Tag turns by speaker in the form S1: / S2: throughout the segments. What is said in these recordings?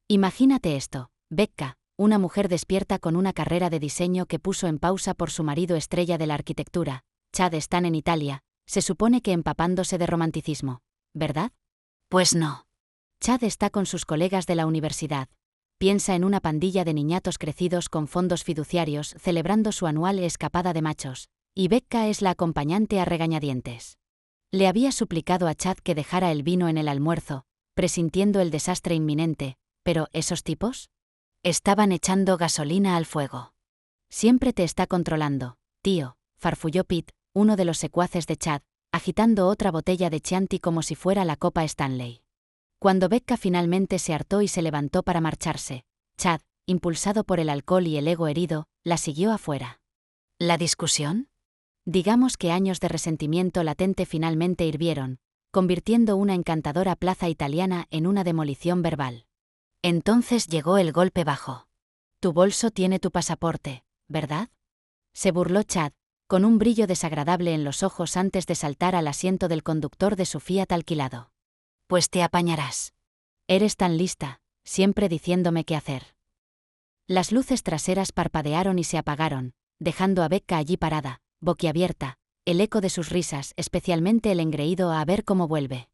S1: Imagínate esto, Becca, una mujer despierta con una carrera de diseño que puso en pausa por su marido estrella de la arquitectura. Chad están en Italia, se supone que empapándose de romanticismo, ¿verdad? Pues no. Chad está con sus colegas de la universidad. Piensa en una pandilla de niñatos crecidos con fondos fiduciarios celebrando su anual escapada de machos, y Becca es la acompañante a regañadientes. Le había suplicado a Chad que dejara el vino en el almuerzo, presintiendo el desastre inminente, pero ¿esos tipos? Estaban echando gasolina al fuego. Siempre te está controlando, tío, farfulló Pete, uno de los secuaces de Chad, agitando otra botella de Chianti como si fuera la copa Stanley. Cuando Becca finalmente se hartó y se levantó para marcharse, Chad, impulsado por el alcohol y el ego herido, la siguió afuera. ¿La discusión? Digamos que años de resentimiento latente finalmente hirvieron, convirtiendo una encantadora plaza italiana en una demolición verbal. Entonces llegó el golpe bajo. Tu bolso tiene tu pasaporte, ¿verdad? Se burló Chad, con un brillo desagradable en los ojos antes de saltar al asiento del conductor de su Fiat alquilado. Pues te apañarás. Eres tan lista, siempre diciéndome qué hacer. Las luces traseras parpadearon y se apagaron, dejando a Becca allí parada, boquiabierta, el eco de sus risas, especialmente el engreído a ver cómo vuelve.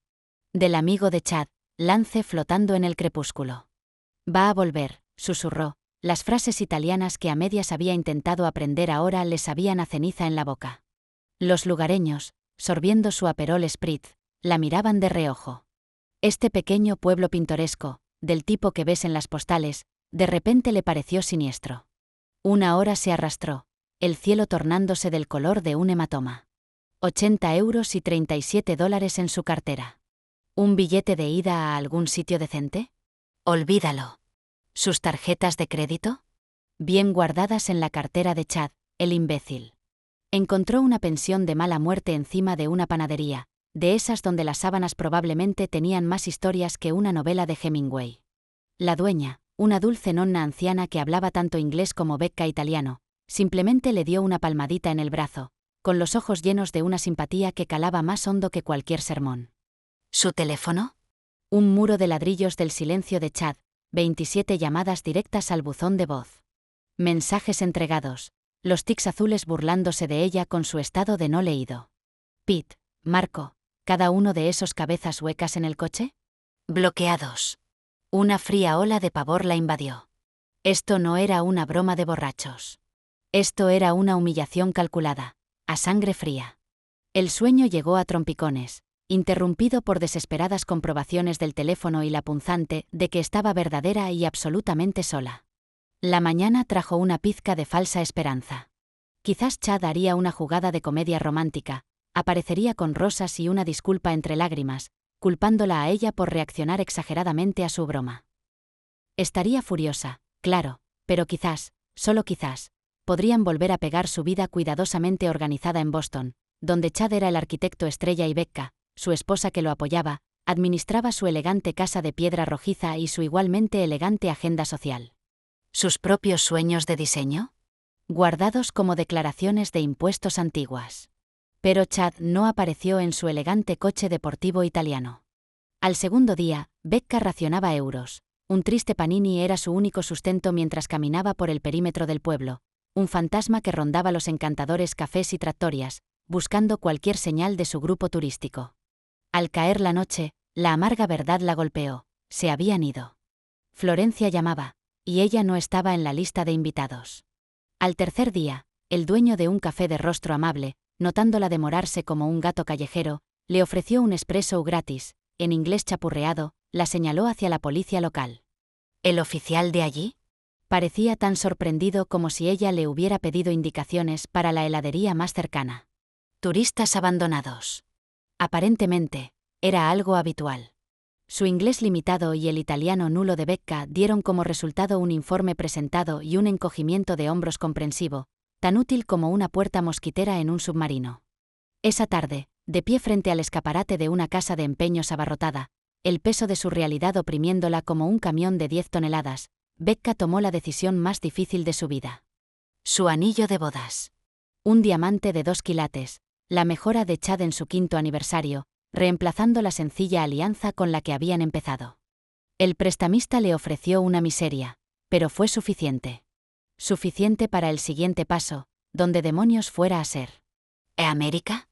S1: Del amigo de Chad, Lance flotando en el crepúsculo. Va a volver, susurró, las frases italianas que a medias había intentado aprender ahora le sabían a ceniza en la boca. Los lugareños, sorbiendo su Aperol Spritz, la miraban de reojo. Este pequeño pueblo pintoresco, del tipo que ves en las postales, de repente le pareció siniestro. Una hora se arrastró, el cielo tornándose del color de un hematoma. 80 euros y $37 en su cartera. ¿Un billete de ida a algún sitio decente? Olvídalo. ¿Sus tarjetas de crédito? Bien guardadas en la cartera de Chad, el imbécil. Encontró una pensión de mala muerte encima de una panadería, de esas donde las sábanas probablemente tenían más historias que una novela de Hemingway. La dueña, una dulce nonna anciana que hablaba tanto inglés como Becca italiano, simplemente le dio una palmadita en el brazo, con los ojos llenos de una simpatía que calaba más hondo que cualquier sermón. ¿Su teléfono? Un muro de ladrillos del silencio de Chad, 27 llamadas directas al buzón de voz. Mensajes entregados, los tics azules burlándose de ella con su estado de no leído. Pete, Marco, ¿cada uno de esos cabezas huecas en el coche? Bloqueados. Una fría ola de pavor la invadió. Esto no era una broma de borrachos. Esto era una humillación calculada, a sangre fría. El sueño llegó a trompicones, interrumpido por desesperadas comprobaciones del teléfono y la punzante de que estaba verdadera y absolutamente sola. La mañana trajo una pizca de falsa esperanza. Quizás Chad haría una jugada de comedia romántica, aparecería con rosas y una disculpa entre lágrimas, culpándola a ella por reaccionar exageradamente a su broma. Estaría furiosa, claro, pero quizás, solo quizás, podrían volver a pegar su vida cuidadosamente organizada en Boston, donde Chad era el arquitecto estrella y Becca, su esposa que lo apoyaba, administraba su elegante casa de piedra rojiza y su igualmente elegante agenda social. ¿Sus propios sueños de diseño? Guardados como declaraciones de impuestos antiguas. Pero Chad no apareció en su elegante coche deportivo italiano. Al segundo día, Becca racionaba euros. Un triste panini era su único sustento mientras caminaba por el perímetro del pueblo, un fantasma que rondaba los encantadores cafés y trattorias, buscando cualquier señal de su grupo turístico. Al caer la noche, la amarga verdad la golpeó, se habían ido. Florencia llamaba, y ella no estaba en la lista de invitados. Al tercer día, el dueño de un café de rostro amable, notándola demorarse como un gato callejero, le ofreció un espresso gratis, en inglés chapurreado, la señaló hacia la policía local. ¿El oficial de allí? Parecía tan sorprendido como si ella le hubiera pedido indicaciones para la heladería más cercana. Turistas abandonados. Aparentemente, era algo habitual. Su inglés limitado y el italiano nulo de Becca dieron como resultado un informe presentado y un encogimiento de hombros comprensivo, tan útil como una puerta mosquitera en un submarino. Esa tarde, de pie frente al escaparate de una casa de empeños abarrotada, el peso de su realidad oprimiéndola como un camión de 10 toneladas, Becca tomó la decisión más difícil de su vida. Su anillo de bodas. Un diamante de 2 quilates, la mejora de Chad en su 5º aniversario, reemplazando la sencilla alianza con la que habían empezado. El prestamista le ofreció una miseria, pero fue suficiente. Suficiente para el siguiente paso, donde demonios fuera a ser. ¿América?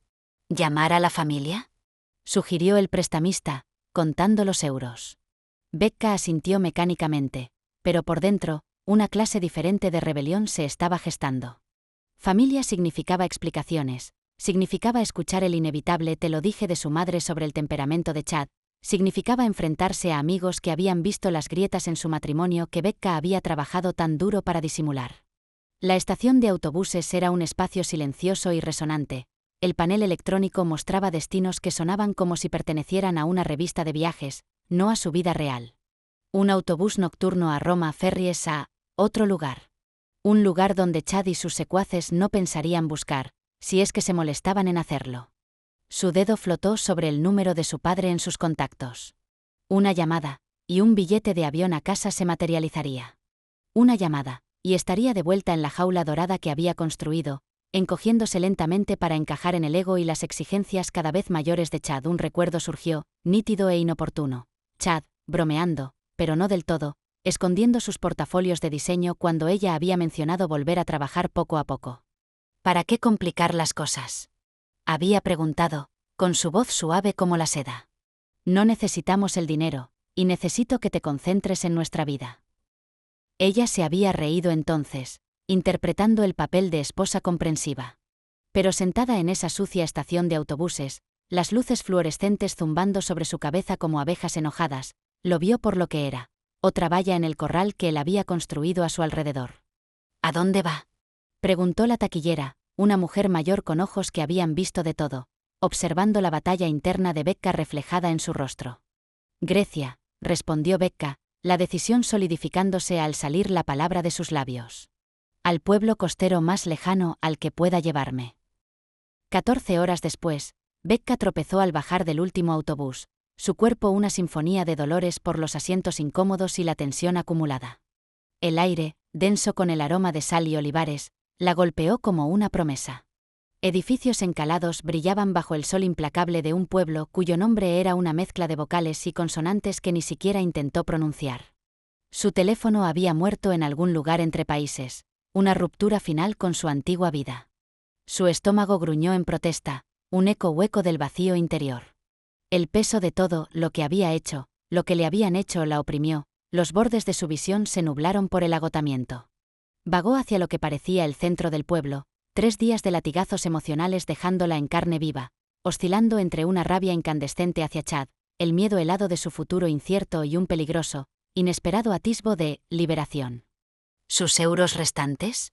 S1: ¿Llamar a la familia?, sugirió el prestamista, contando los euros. Becca asintió mecánicamente, pero por dentro, una clase diferente de rebelión se estaba gestando. Familia significaba explicaciones, significaba escuchar el inevitable te lo dije de su madre sobre el temperamento de Chad, significaba enfrentarse a amigos que habían visto las grietas en su matrimonio que Becca había trabajado tan duro para disimular. La estación de autobuses era un espacio silencioso y resonante. El panel electrónico mostraba destinos que sonaban como si pertenecieran a una revista de viajes, no a su vida real. Un autobús nocturno a Roma Ferries a otro lugar. Un lugar donde Chad y sus secuaces no pensarían buscar, si es que se molestaban en hacerlo. Su dedo flotó sobre el número de su padre en sus contactos. Una llamada, y un billete de avión a casa se materializaría. Una llamada, y estaría de vuelta en la jaula dorada que había construido, encogiéndose lentamente para encajar en el ego y las exigencias cada vez mayores de Chad. Un recuerdo surgió, nítido e inoportuno. Chad, bromeando, pero no del todo, escondiendo sus portafolios de diseño cuando ella había mencionado volver a trabajar poco a poco. ¿Para qué complicar las cosas?, había preguntado, con su voz suave como la seda. No necesitamos el dinero, y necesito que te concentres en nuestra vida. Ella se había reído entonces, interpretando el papel de esposa comprensiva. Pero sentada en esa sucia estación de autobuses, las luces fluorescentes zumbando sobre su cabeza como abejas enojadas, lo vio por lo que era, otra valla en el corral que él había construido a su alrededor. ¿A dónde va?, preguntó la taquillera, una mujer mayor con ojos que habían visto de todo, observando la batalla interna de Becca reflejada en su rostro. Grecia, respondió Becca, la decisión solidificándose al salir la palabra de sus labios. Al pueblo costero más lejano al que pueda llevarme. 14 horas después, Becca tropezó al bajar del último autobús, su cuerpo una sinfonía de dolores por los asientos incómodos y la tensión acumulada. El aire, denso con el aroma de sal y olivares, la golpeó como una promesa. Edificios encalados brillaban bajo el sol implacable de un pueblo cuyo nombre era una mezcla de vocales y consonantes que ni siquiera intentó pronunciar. Su teléfono había muerto en algún lugar entre países, una ruptura final con su antigua vida. Su estómago gruñó en protesta, un eco hueco del vacío interior. El peso de todo lo que había hecho, lo que le habían hecho la oprimió, los bordes de su visión se nublaron por el agotamiento. Vagó hacia lo que parecía el centro del pueblo, 3 días de latigazos emocionales dejándola en carne viva, oscilando entre una rabia incandescente hacia Chad, el miedo helado de su futuro incierto y un peligroso, inesperado atisbo de liberación. ¿Sus euros restantes?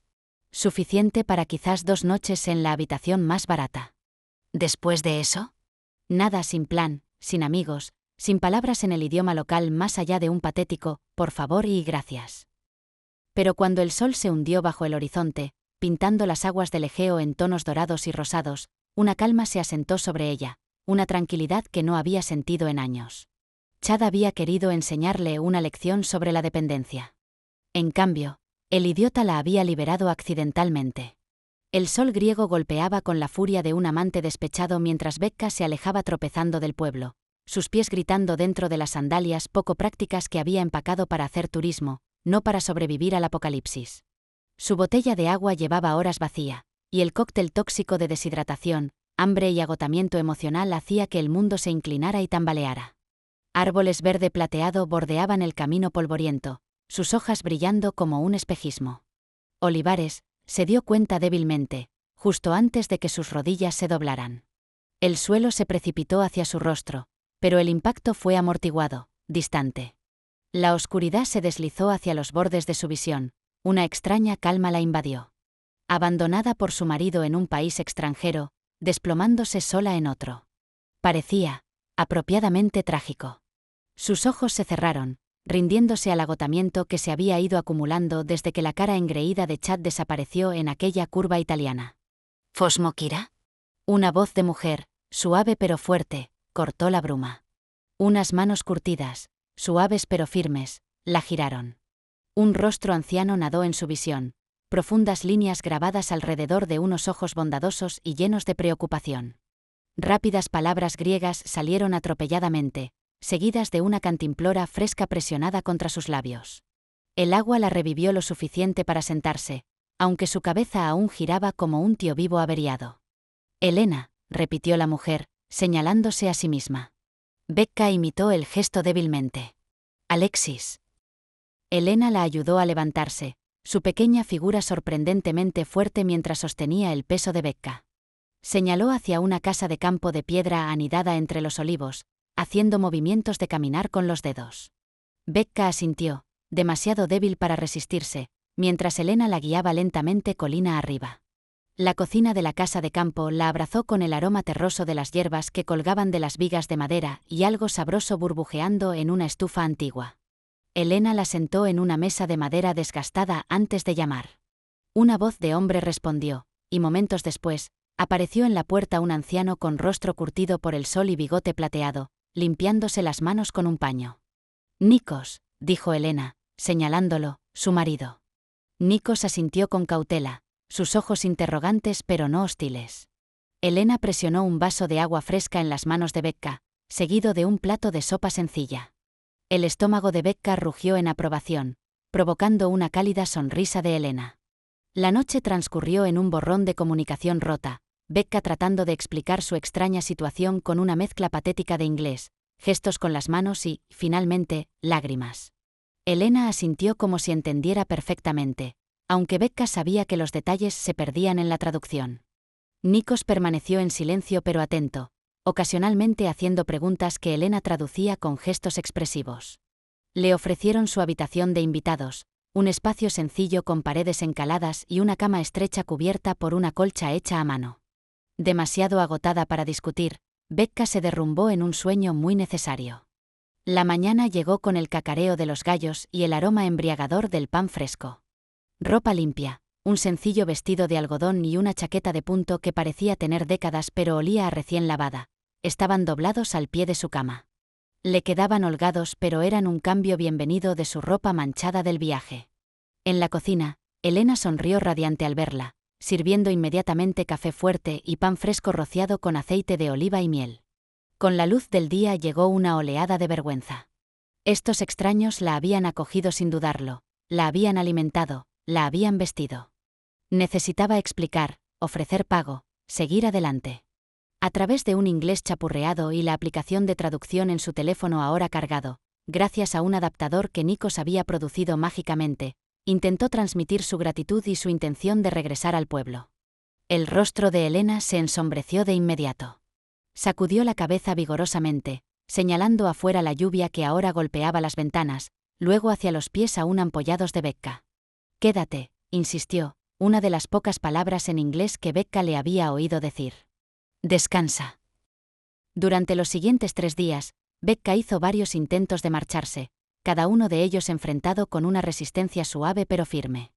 S1: Suficiente para quizás 2 noches en la habitación más barata. Después de eso, nada, sin plan, sin amigos, sin palabras en el idioma local más allá de un patético, por favor y gracias. Pero cuando el sol se hundió bajo el horizonte, pintando las aguas del Egeo en tonos dorados y rosados, una calma se asentó sobre ella, una tranquilidad que no había sentido en años. Chad había querido enseñarle una lección sobre la dependencia. En cambio, el idiota la había liberado accidentalmente. El sol griego golpeaba con la furia de un amante despechado mientras Becca se alejaba tropezando del pueblo, sus pies gritando dentro de las sandalias poco prácticas que había empacado para hacer turismo, no para sobrevivir al apocalipsis. Su botella de agua llevaba horas vacía, y el cóctel tóxico de deshidratación, hambre y agotamiento emocional hacía que el mundo se inclinara y tambaleara. Árboles verde plateado bordeaban el camino polvoriento, sus hojas brillando como un espejismo. Olivares, se dio cuenta débilmente, justo antes de que sus rodillas se doblaran. El suelo se precipitó hacia su rostro, pero el impacto fue amortiguado, distante. La oscuridad se deslizó hacia los bordes de su visión, una extraña calma la invadió. Abandonada por su marido en un país extranjero, desplomándose sola en otro. Parecía, apropiadamente trágico. Sus ojos se cerraron, rindiéndose al agotamiento que se había ido acumulando desde que la cara engreída de Chad desapareció en aquella curva italiana. ¿Fosmo Kira? Una voz de mujer, suave pero fuerte, cortó la bruma. Unas manos curtidas, suaves pero firmes, la giraron. Un rostro anciano nadó en su visión, profundas líneas grabadas alrededor de unos ojos bondadosos y llenos de preocupación. Rápidas palabras griegas salieron atropelladamente, seguidas de una cantimplora fresca presionada contra sus labios. El agua la revivió lo suficiente para sentarse, aunque su cabeza aún giraba como un tío vivo averiado. «Elena», repitió la mujer, señalándose a sí misma. Becca imitó el gesto débilmente. «Alexis». Elena la ayudó a levantarse, su pequeña figura sorprendentemente fuerte mientras sostenía el peso de Becca. Señaló hacia una casa de campo de piedra anidada entre los olivos, haciendo movimientos de caminar con los dedos. Becca asintió, demasiado débil para resistirse, mientras Elena la guiaba lentamente colina arriba. La cocina de la casa de campo la abrazó con el aroma terroso de las hierbas que colgaban de las vigas de madera y algo sabroso burbujeando en una estufa antigua. Elena la sentó en una mesa de madera desgastada antes de llamar. Una voz de hombre respondió, y momentos después, apareció en la puerta un anciano con rostro curtido por el sol y bigote plateado, limpiándose las manos con un paño. «Nikos», dijo Elena, señalándolo, su marido. Nikos asintió con cautela, sus ojos interrogantes pero no hostiles. Elena presionó un vaso de agua fresca en las manos de Becca, seguido de un plato de sopa sencilla. El estómago de Becca rugió en aprobación, provocando una cálida sonrisa de Elena. La noche transcurrió en un borrón de comunicación rota, Becca tratando de explicar su extraña situación con una mezcla patética de inglés, gestos con las manos y, finalmente, lágrimas. Elena asintió como si entendiera perfectamente, aunque Becca sabía que los detalles se perdían en la traducción. Nikos permaneció en silencio pero atento, ocasionalmente haciendo preguntas que Elena traducía con gestos expresivos. Le ofrecieron su habitación de invitados, un espacio sencillo con paredes encaladas y una cama estrecha cubierta por una colcha hecha a mano. Demasiado agotada para discutir, Becca se derrumbó en un sueño muy necesario. La mañana llegó con el cacareo de los gallos y el aroma embriagador del pan fresco. Ropa limpia, un sencillo vestido de algodón y una chaqueta de punto que parecía tener décadas pero olía a recién lavada, estaban doblados al pie de su cama. Le quedaban holgados pero eran un cambio bienvenido de su ropa manchada del viaje. En la cocina, Elena sonrió radiante al verla, sirviendo inmediatamente café fuerte y pan fresco rociado con aceite de oliva y miel. Con la luz del día llegó una oleada de vergüenza. Estos extraños la habían acogido sin dudarlo, la habían alimentado, la habían vestido. Necesitaba explicar, ofrecer pago, seguir adelante. A través de un inglés chapurreado y la aplicación de traducción en su teléfono ahora cargado, gracias a un adaptador que Nikos había producido mágicamente, intentó transmitir su gratitud y su intención de regresar al pueblo. El rostro de Elena se ensombreció de inmediato. Sacudió la cabeza vigorosamente, señalando afuera la lluvia que ahora golpeaba las ventanas, luego hacia los pies aún ampollados de Becca. «Quédate», insistió, una de las pocas palabras en inglés que Becca le había oído decir. «Descansa». Durante los siguientes 3 días, Becca hizo varios intentos de marcharse, cada uno de ellos enfrentado con una resistencia suave pero firme.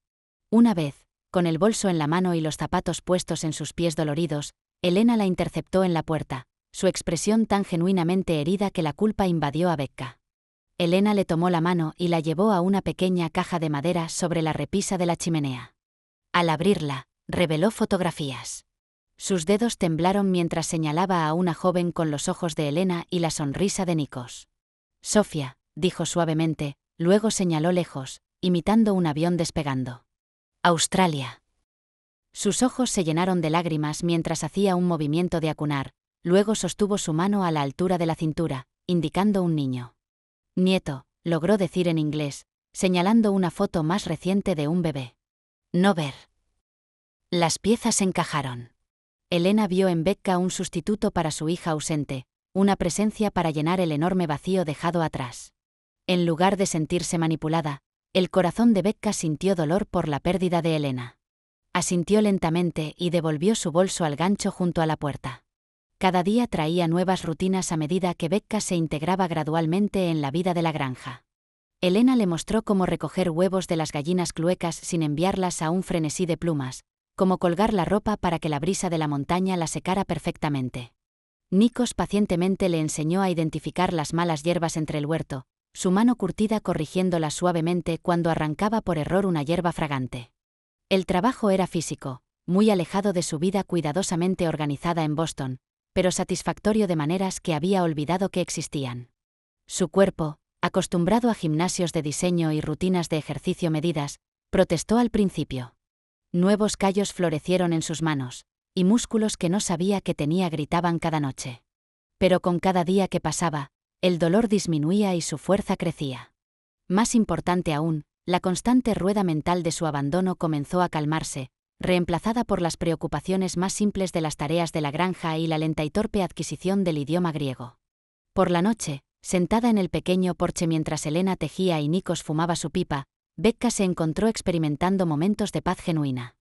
S1: Una vez, con el bolso en la mano y los zapatos puestos en sus pies doloridos, Elena la interceptó en la puerta, su expresión tan genuinamente herida que la culpa invadió a Becca. Elena le tomó la mano y la llevó a una pequeña caja de madera sobre la repisa de la chimenea. Al abrirla, reveló fotografías. Sus dedos temblaron mientras señalaba a una joven con los ojos de Elena y la sonrisa de Nikos. «Sofía», dijo suavemente, luego señaló lejos, imitando un avión despegando. «Australia». Sus ojos se llenaron de lágrimas mientras hacía un movimiento de acunar, luego sostuvo su mano a la altura de la cintura, indicando un niño. «Nieto», logró decir en inglés, señalando una foto más reciente de un bebé. «No ver». Las piezas encajaron. Elena vio en Becca un sustituto para su hija ausente, una presencia para llenar el enorme vacío dejado atrás. En lugar de sentirse manipulada, el corazón de Becca sintió dolor por la pérdida de Elena. Asintió lentamente y devolvió su bolso al gancho junto a la puerta. Cada día traía nuevas rutinas a medida que Becca se integraba gradualmente en la vida de la granja. Elena le mostró cómo recoger huevos de las gallinas cluecas sin enviarlas a un frenesí de plumas, cómo colgar la ropa para que la brisa de la montaña la secara perfectamente. Nikos pacientemente le enseñó a identificar las malas hierbas entre el huerto, su mano curtida corrigiéndolas suavemente cuando arrancaba por error una hierba fragante. El trabajo era físico, muy alejado de su vida cuidadosamente organizada en Boston, pero satisfactorio de maneras que había olvidado que existían. Su cuerpo, acostumbrado a gimnasios de diseño y rutinas de ejercicio medidas, protestó al principio. Nuevos callos florecieron en sus manos, y músculos que no sabía que tenía gritaban cada noche. Pero con cada día que pasaba, el dolor disminuía y su fuerza crecía. Más importante aún, la constante rueda mental de su abandono comenzó a calmarse, reemplazada por las preocupaciones más simples de las tareas de la granja y la lenta y torpe adquisición del idioma griego. Por la noche, sentada en el pequeño porche mientras Elena tejía y Nikos fumaba su pipa, Becca se encontró experimentando momentos de paz genuina.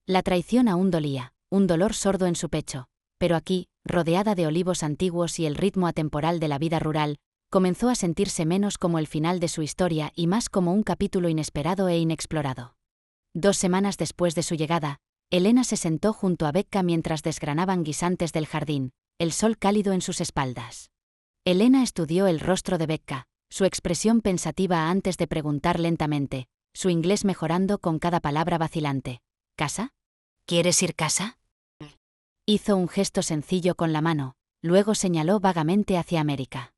S1: La traición aún dolía, un dolor sordo en su pecho, pero aquí, rodeada de olivos antiguos y el ritmo atemporal de la vida rural, comenzó a sentirse menos como el final de su historia y más como un capítulo inesperado e inexplorado. 2 semanas después de su llegada, Elena se sentó junto a Becca mientras desgranaban guisantes del jardín, el sol cálido en sus espaldas. Elena estudió el rostro de Becca, su expresión pensativa antes de preguntar lentamente, su inglés mejorando con cada palabra vacilante. ¿Casa? ¿Quieres ir casa? Hizo un gesto sencillo con la mano, luego señaló vagamente hacia América.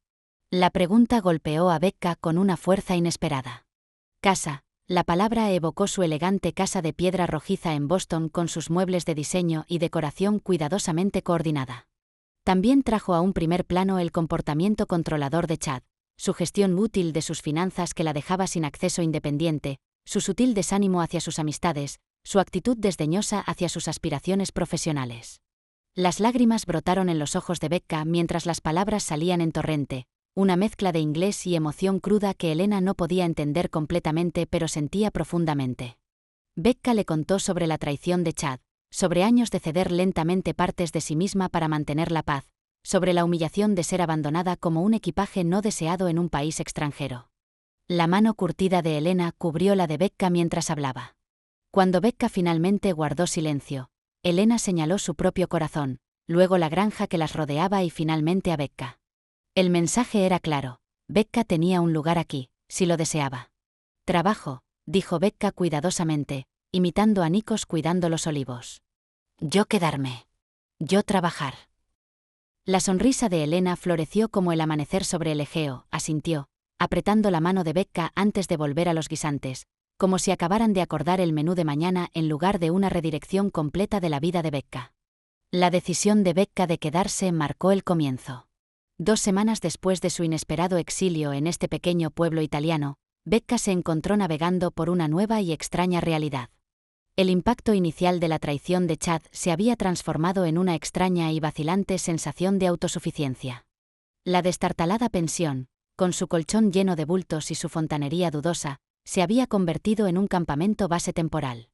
S1: La pregunta golpeó a Becca con una fuerza inesperada. Casa, la palabra evocó su elegante casa de piedra rojiza en Boston con sus muebles de diseño y decoración cuidadosamente coordinada. También trajo a un primer plano el comportamiento controlador de Chad, su gestión útil de sus finanzas que la dejaba sin acceso independiente, su sutil desánimo hacia sus amistades, su actitud desdeñosa hacia sus aspiraciones profesionales. Las lágrimas brotaron en los ojos de Becca mientras las palabras salían en torrente, una mezcla de inglés y emoción cruda que Elena no podía entender completamente pero sentía profundamente. Becca le contó sobre la traición de Chad, sobre años de ceder lentamente partes de sí misma para mantener la paz, sobre la humillación de ser abandonada como un equipaje no deseado en un país extranjero. La mano curtida de Elena cubrió la de Becca mientras hablaba. Cuando Becca finalmente guardó silencio, Elena señaló su propio corazón, luego la granja que las rodeaba y finalmente a Becca. El mensaje era claro: Becca tenía un lugar aquí, si lo deseaba. Trabajo, dijo Becca cuidadosamente, imitando a Nikos cuidando los olivos. Yo quedarme. Yo trabajar. La sonrisa de Elena floreció como el amanecer sobre el Egeo, asintió, apretando la mano de Becca antes de volver a los guisantes, como si acabaran de acordar el menú de mañana en lugar de una redirección completa de la vida de Becca. La decisión de Becca de quedarse marcó el comienzo. 2 semanas después de su inesperado exilio en este pequeño pueblo italiano, Becca se encontró navegando por una nueva y extraña realidad. El impacto inicial de la traición de Chad se había transformado en una extraña y vacilante sensación de autosuficiencia. La destartalada pensión, con su colchón lleno de bultos y su fontanería dudosa, se había convertido en un campamento base temporal.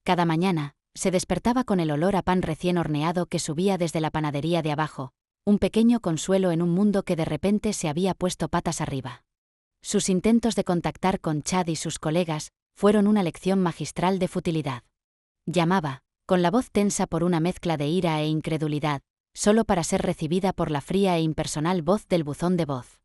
S1: Cada mañana, se despertaba con el olor a pan recién horneado que subía desde la panadería de abajo, un pequeño consuelo en un mundo que de repente se había puesto patas arriba. Sus intentos de contactar con Chad y sus colegas fueron una lección magistral de futilidad. Llamaba, con la voz tensa por una mezcla de ira e incredulidad, solo para ser recibida por la fría e impersonal voz del buzón de voz.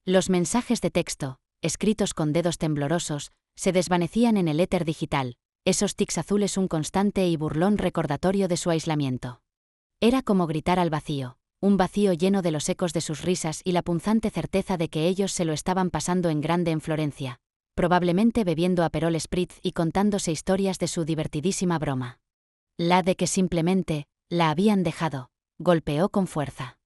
S1: Los mensajes de texto, escritos con dedos temblorosos, se desvanecían en el éter digital, esos tics azules un constante y burlón recordatorio de su aislamiento. Era como gritar al vacío, un vacío lleno de los ecos de sus risas y la punzante certeza de que ellos se lo estaban pasando en grande en Florencia, probablemente bebiendo Aperol Spritz y contándose historias de su divertidísima broma. La de que simplemente la habían dejado, golpeó con fuerza.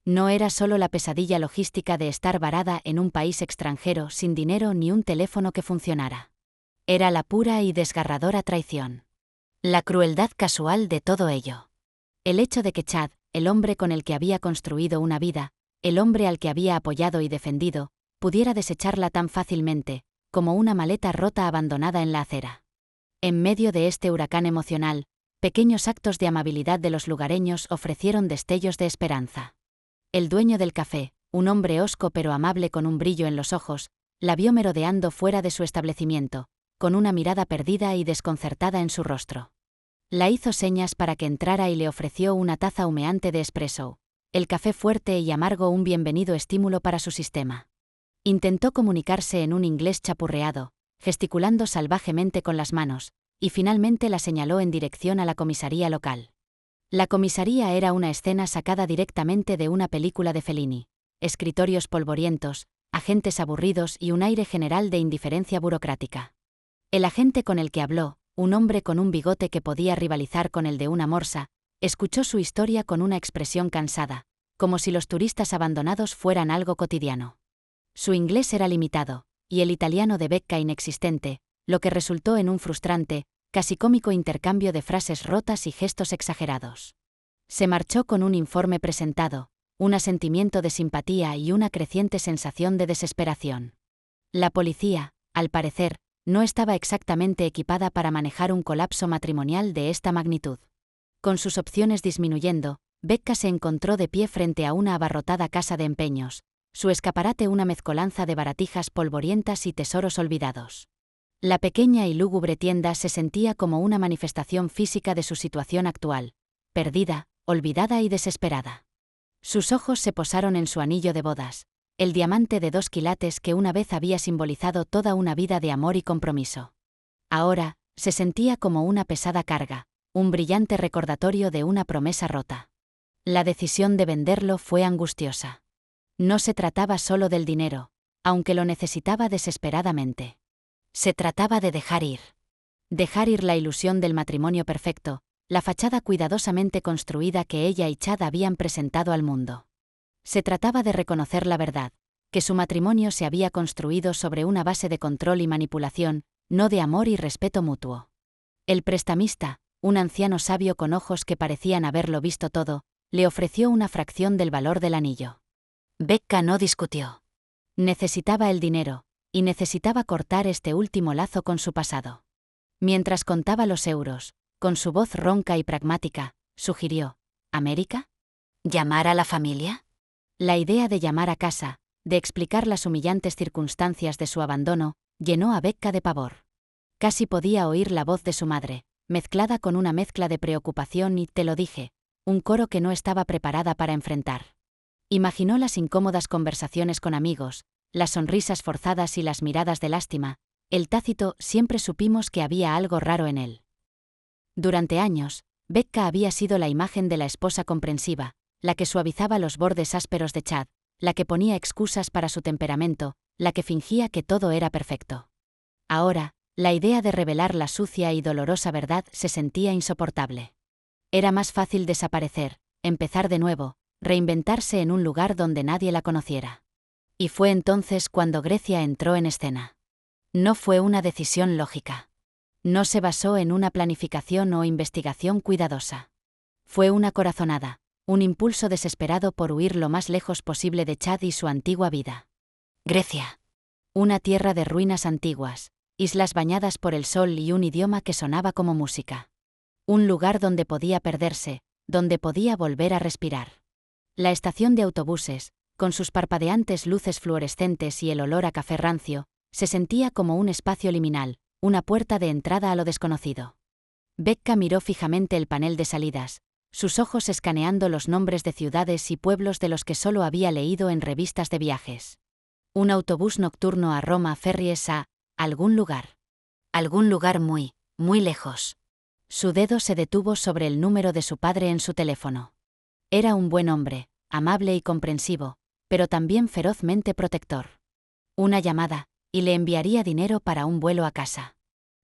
S1: No era solo la pesadilla logística de estar varada en un país extranjero sin dinero ni un teléfono que funcionara. Era la pura y desgarradora traición. La crueldad casual de todo ello. El hecho de que Chad, el hombre con el que había construido una vida, el hombre al que había apoyado y defendido, pudiera desecharla tan fácilmente, como una maleta rota abandonada en la acera. En medio de este huracán emocional, pequeños actos de amabilidad de los lugareños ofrecieron destellos de esperanza. El dueño del café, un hombre hosco pero amable con un brillo en los ojos, la vio merodeando fuera de su establecimiento, con una mirada perdida y desconcertada en su rostro. La hizo señas para que entrara y le ofreció una taza humeante de espresso, el café fuerte y amargo un bienvenido estímulo para su sistema. Intentó comunicarse en un inglés chapurreado, gesticulando salvajemente con las manos, y finalmente la señaló en dirección a la comisaría local. La comisaría era una escena sacada directamente de una película de Fellini. Escritorios polvorientos, agentes aburridos y un aire general de indiferencia burocrática. El agente con el que habló, un hombre con un bigote que podía rivalizar con el de una morsa, escuchó su historia con una expresión cansada, como si los turistas abandonados fueran algo cotidiano. Su inglés era limitado, y el italiano de Becca inexistente, lo que resultó en un frustrante, casi cómico intercambio de frases rotas y gestos exagerados. Se marchó con un informe presentado, un asentimiento de simpatía y una creciente sensación de desesperación. La policía, al parecer, no estaba exactamente equipada para manejar un colapso matrimonial de esta magnitud. Con sus opciones disminuyendo, Becca se encontró de pie frente a una abarrotada casa de empeños, su escaparate una mezcolanza de baratijas polvorientas y tesoros olvidados. La pequeña y lúgubre tienda se sentía como una manifestación física de su situación actual, perdida, olvidada y desesperada. Sus ojos se posaron en su anillo de bodas, el diamante de 2 quilates que una vez había simbolizado toda una vida de amor y compromiso. Ahora, se sentía como una pesada carga, un brillante recordatorio de una promesa rota. La decisión de venderlo fue angustiosa. No se trataba solo del dinero, aunque lo necesitaba desesperadamente. Se trataba de dejar ir. Dejar ir la ilusión del matrimonio perfecto, la fachada cuidadosamente construida que ella y Chad habían presentado al mundo. Se trataba de reconocer la verdad, que su matrimonio se había construido sobre una base de control y manipulación, no de amor y respeto mutuo. El prestamista, un anciano sabio con ojos que parecían haberlo visto todo, le ofreció una fracción del valor del anillo. Becca no discutió. Necesitaba el dinero, y necesitaba cortar este último lazo con su pasado. Mientras contaba los euros, con su voz ronca y pragmática, sugirió: ¿América? ¿Llamar a la familia? La idea de llamar a casa, de explicar las humillantes circunstancias de su abandono, llenó a Becca de pavor. Casi podía oír la voz de su madre, mezclada con una mezcla de preocupación y, te lo dije, un coro que no estaba preparada para enfrentar. Imaginó las incómodas conversaciones con amigos, las sonrisas forzadas y las miradas de lástima, el tácito siempre supimos que había algo raro en él. Durante años, Becca había sido la imagen de la esposa comprensiva, la que suavizaba los bordes ásperos de Chad, la que ponía excusas para su temperamento, la que fingía que todo era perfecto. Ahora, la idea de revelar la sucia y dolorosa verdad se sentía insoportable. Era más fácil desaparecer, empezar de nuevo, reinventarse en un lugar donde nadie la conociera. Y fue entonces cuando Grecia entró en escena. No fue una decisión lógica. No se basó en una planificación o investigación cuidadosa. Fue una corazonada, un impulso desesperado por huir lo más lejos posible de Chad y su antigua vida. Grecia. Una tierra de ruinas antiguas, islas bañadas por el sol y un idioma que sonaba como música. Un lugar donde podía perderse, donde podía volver a respirar. La estación de autobuses, con sus parpadeantes luces fluorescentes y el olor a café rancio, se sentía como un espacio liminal, una puerta de entrada a lo desconocido. Becca miró fijamente el panel de salidas, sus ojos escaneando los nombres de ciudades y pueblos de los que solo había leído en revistas de viajes. Un autobús nocturno a Roma, Ferries a algún lugar. Algún lugar muy, muy lejos. Su dedo se detuvo sobre el número de su padre en su teléfono. Era un buen hombre, amable y comprensivo, pero también ferozmente protector. Una llamada, y le enviaría dinero para un vuelo a casa.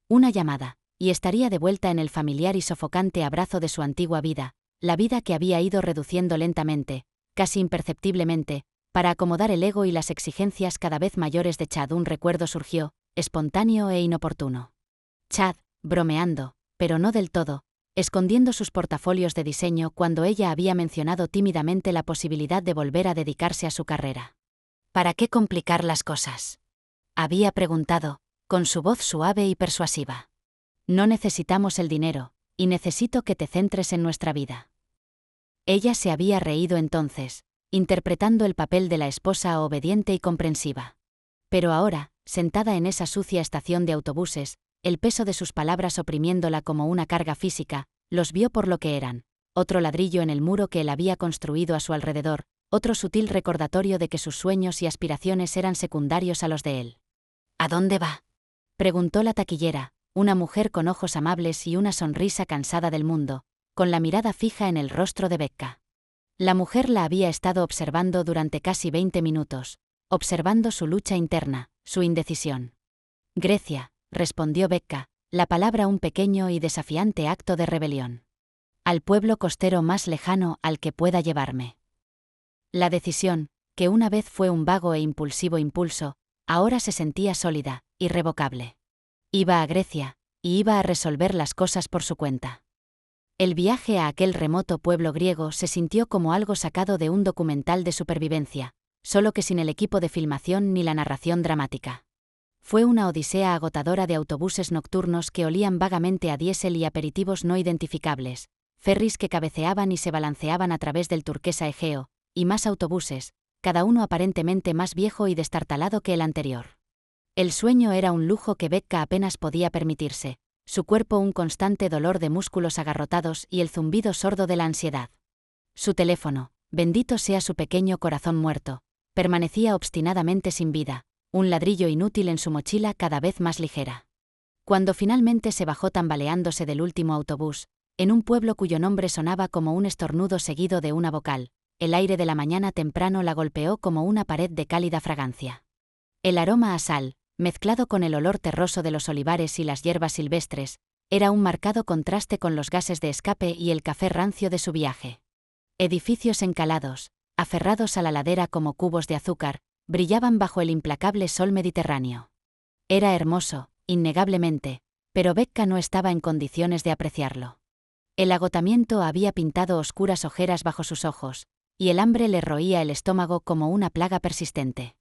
S1: Una llamada, y estaría de vuelta en el familiar y sofocante abrazo de su antigua vida, la vida que había ido reduciendo lentamente, casi imperceptiblemente, para acomodar el ego y las exigencias cada vez mayores de Chad. Un recuerdo surgió, espontáneo e inoportuno. Chad, bromeando, pero no del todo, escondiendo sus portafolios de diseño cuando ella había mencionado tímidamente la posibilidad de volver a dedicarse a su carrera. ¿Para qué complicar las cosas?, había preguntado, con su voz suave y persuasiva. No necesitamos el dinero, y necesito que te centres en nuestra vida. Ella se había reído entonces, interpretando el papel de la esposa obediente y comprensiva. Pero ahora, sentada en esa sucia estación de autobuses, el peso de sus palabras oprimiéndola como una carga física, los vio por lo que eran: otro ladrillo en el muro que él había construido a su alrededor, otro sutil recordatorio de que sus sueños y aspiraciones eran secundarios a los de él. ¿A dónde va?, preguntó la taquillera, una mujer con ojos amables y una sonrisa cansada del mundo, con la mirada fija en el rostro de Becca. La mujer la había estado observando durante casi 20 minutos, observando su lucha interna, su indecisión. Grecia, respondió Becca, la palabra un pequeño y desafiante acto de rebelión. Al pueblo costero más lejano al que pueda llevarme. La decisión, que una vez fue un vago e impulsivo impulso, ahora se sentía sólida, irrevocable. Iba a Grecia, y iba a resolver las cosas por su cuenta. El viaje a aquel remoto pueblo griego se sintió como algo sacado de un documental de supervivencia, solo que sin el equipo de filmación ni la narración dramática. Fue una odisea agotadora de autobuses nocturnos que olían vagamente a diésel y aperitivos no identificables, ferries que cabeceaban y se balanceaban a través del turquesa Egeo, y más autobuses, cada uno aparentemente más viejo y destartalado que el anterior. El sueño era un lujo que Becca apenas podía permitirse, su cuerpo un constante dolor de músculos agarrotados y el zumbido sordo de la ansiedad. Su teléfono, bendito sea su pequeño corazón muerto, permanecía obstinadamente sin vida, un ladrillo inútil en su mochila cada vez más ligera. Cuando finalmente se bajó tambaleándose del último autobús, en un pueblo cuyo nombre sonaba como un estornudo seguido de una vocal, el aire de la mañana temprano la golpeó como una pared de cálida fragancia. El aroma a sal, mezclado con el olor terroso de los olivares y las hierbas silvestres, era un marcado contraste con los gases de escape y el café rancio de su viaje. Edificios encalados, aferrados a la ladera como cubos de azúcar, brillaban bajo el implacable sol mediterráneo. Era hermoso, innegablemente, pero Becca no estaba en condiciones de apreciarlo. El agotamiento había pintado oscuras ojeras bajo sus ojos, y el hambre le roía el estómago como una plaga persistente.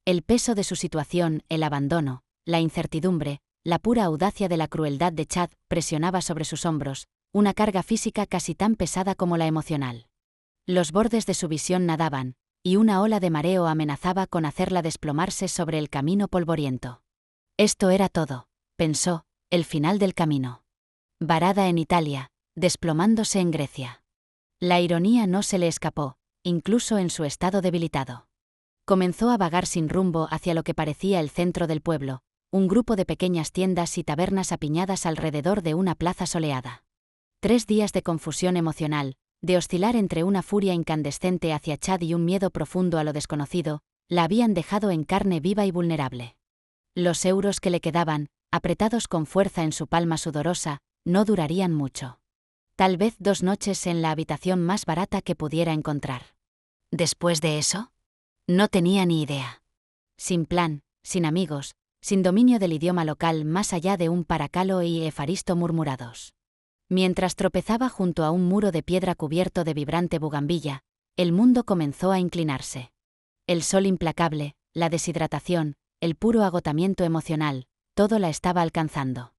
S1: El peso de su situación, el abandono, la incertidumbre, la pura audacia de la crueldad de Chad presionaba sobre sus hombros, una carga física casi tan pesada como la emocional. Los bordes de su visión nadaban, y una ola de mareo amenazaba con hacerla desplomarse sobre el camino polvoriento. Esto era todo, pensó, el final del camino. Varada en Italia, desplomándose en Grecia. La ironía no se le escapó, incluso en su estado debilitado. Comenzó a vagar sin rumbo hacia lo que parecía el centro del pueblo, un grupo de pequeñas tiendas y tabernas apiñadas alrededor de una plaza soleada. 3 días de confusión emocional, de oscilar entre una furia incandescente hacia Chad y un miedo profundo a lo desconocido, la habían dejado en carne viva y vulnerable. Los euros que le quedaban, apretados con fuerza en su palma sudorosa, no durarían mucho. Tal vez 2 noches en la habitación más barata que pudiera encontrar. Después de eso, no tenía ni idea. Sin plan, sin amigos, sin dominio del idioma local más allá de un paracalo y efaristo murmurados. Mientras tropezaba junto a un muro de piedra cubierto de vibrante bugambilla, el mundo comenzó a inclinarse. El sol implacable, la deshidratación, el puro agotamiento emocional, todo la estaba alcanzando.